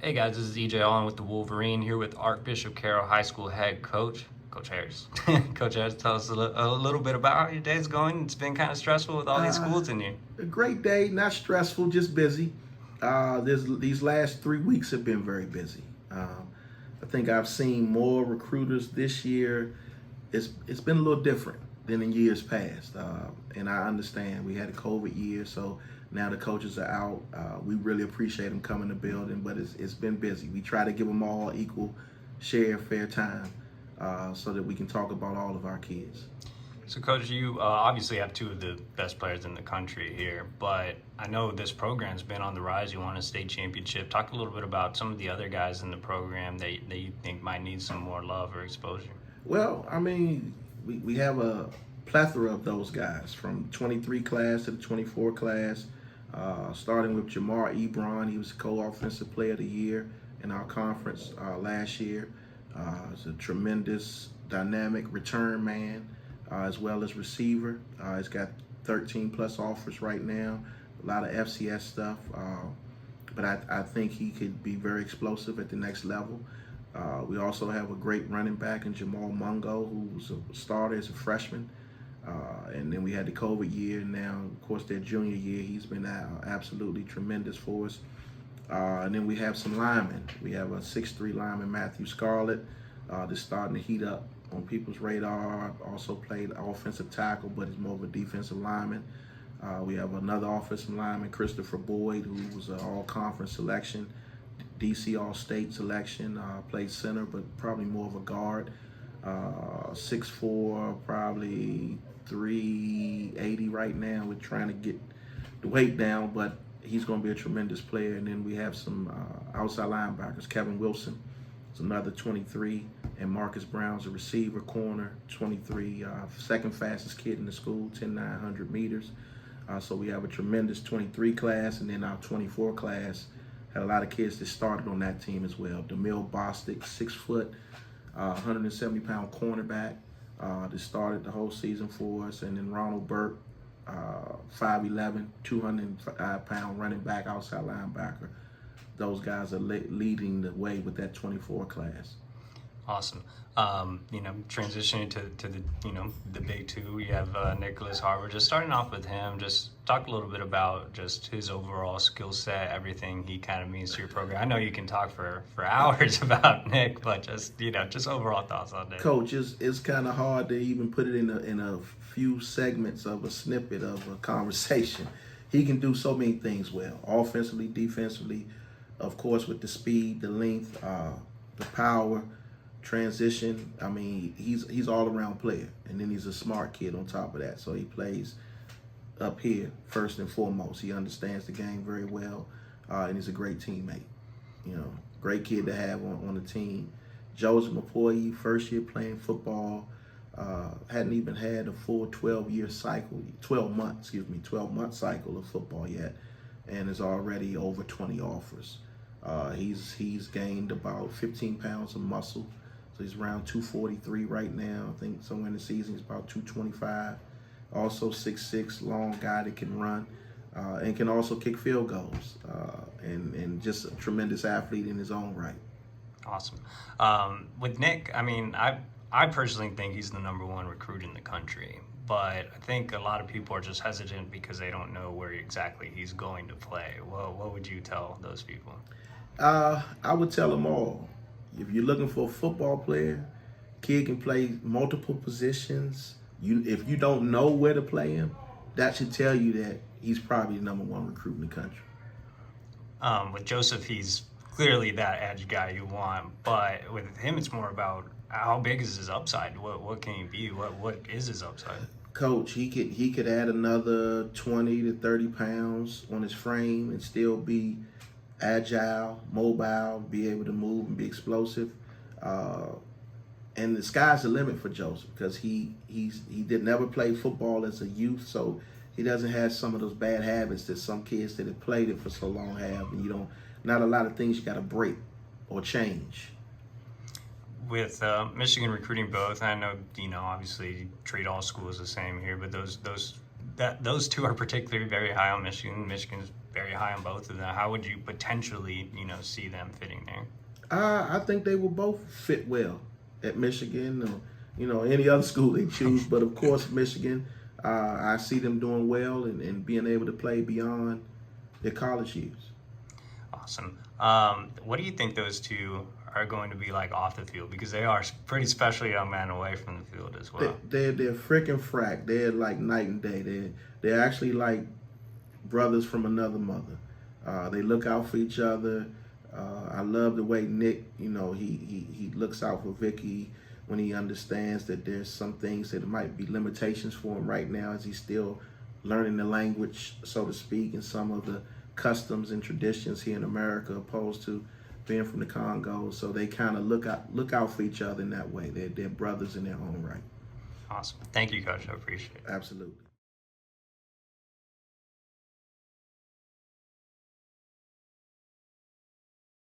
Hey guys, this is EJ Holland with the Wolverine here with Archbishop Carroll High School head coach, Coach Harris. Coach Harris, tell us a little bit about how your day's going. It's been kind of stressful with all these Uh, schools in here. a great day, not stressful, just busy. These last 3 weeks have been very busy. I think I've seen more recruiters this year. It's been a little different than in years past, and I understand we had a COVID year, so now the coaches are out. We really appreciate them coming to the building, but it's been busy. We try to give them all equal share, fair time, so that we can talk about all of our kids. So, Coach, you obviously have two of the best players in the country here, but I know this program's been on the rise. You won a state championship. Talk a little bit about some of the other guys in the program that you think might need some more love or exposure. Well, I mean, we have a plethora of those guys from 23 class to the 24 class, starting with Jamar Ebron. He was the co-offensive player of the year in our conference last year. He's a tremendous dynamic return man, as well as receiver. He's got 13 plus offers right now, a lot of FCS stuff. But I think he could be very explosive at the next level. We also have a great running back in Jamal Mungo, who's a starter as a freshman. And then we had the COVID year. Now, of course, their junior year, he's been absolutely tremendous for us. And then we have some linemen. We have a 6'3" lineman, Matthew Scarlett, that's starting to heat up on people's radar. Also played offensive tackle, but is more of a defensive lineman. We have another offensive lineman, Christopher Boyd, who was an all-conference selection, DC All-State selection, played center, but probably more of a guard. 6'4", probably 380 right now. We're trying to get the weight down, but he's going to be a tremendous player. And then we have some outside linebackers. Kevin Wilson is another 23, and Marcus Brown's a receiver, corner, 23, second fastest kid in the school, 10,900 meters. So we have a tremendous 23 class, and then our 24 class had a lot of kids that started on that team as well. DeMille Bostic, 6 foot, 170-pound cornerback that started the whole season for us. And then Ronald Burke, 5'11", 205-pound running back, outside linebacker. Those guys are leading the way with that 24 class. Awesome. Transitioning to the the big two, you have Nyckoles Harvard. Just starting off with him, just talk a little bit about just his overall skill set, everything he kind of means to your program. I know you can talk for hours about Nick, but just overall thoughts on Nick. Coach, it's kind of hard to even put it in a few segments of a snippet of a conversation. He can do so many things well, offensively, defensively, of course, with the speed, the length, the power, transition. I mean, he's all around player, and then he's a smart kid on top of that. So he plays up here first and foremost. He understands the game very well, and he's a great teammate. Great kid to have on the team. Joseph Mupoyi, first year playing football, hadn't even had a full 12-month cycle of football yet, and is already over 20 offers. He's gained about 15 pounds of muscle. So he's around 243 right now. I think somewhere in the season he's about 225. Also 6'6", long guy that can run and can also kick field goals. And just a tremendous athlete in his own right. Awesome. With Nick, I mean, I personally think he's the #1 recruit in the country, but I think a lot of people are just hesitant because they don't know where exactly he's going to play. Well, what would you tell those people? I would tell them all. If you're looking for a football player, kid can play multiple positions. If you don't know where to play him, that should tell you that he's probably the #1 recruit in the country. With Joseph, he's clearly that edge guy you want, but with him, it's more about how big is his upside? What can he be? What is his upside? Coach, he could add another 20 to 30 pounds on his frame and still be agile, mobile, be able to move and be explosive. And the sky's the limit for Joseph because he did never play football as a youth, so he doesn't have some of those bad habits that some kids that have played it for so long have. And not a lot of things you got to break or change. with Michigan recruiting both, I know, obviously you treat all schools the same here, but those two are particularly very high on Michigan. Michigan's very high on both of them. How would you potentially, see them fitting there? I think they will both fit well at Michigan or, any other school they choose. But of course, Michigan, I see them doing well and being able to play beyond their college years. Awesome. What do you think those two are going to be like off the field? Because they are pretty special young men away from the field as well. They're frickin' frack. They're like night and day. They're actually like brothers from another mother. They look out for each other. I love the way Nick, he looks out for Vicky when he understands that there's some things that might be limitations for him right now as he's still learning the language, so to speak, and some of the customs and traditions here in America opposed to being from the Congo. So they kind of look out for each other in that way. They're brothers in their own right. Awesome. Thank you, Coach. I appreciate it. Absolutely.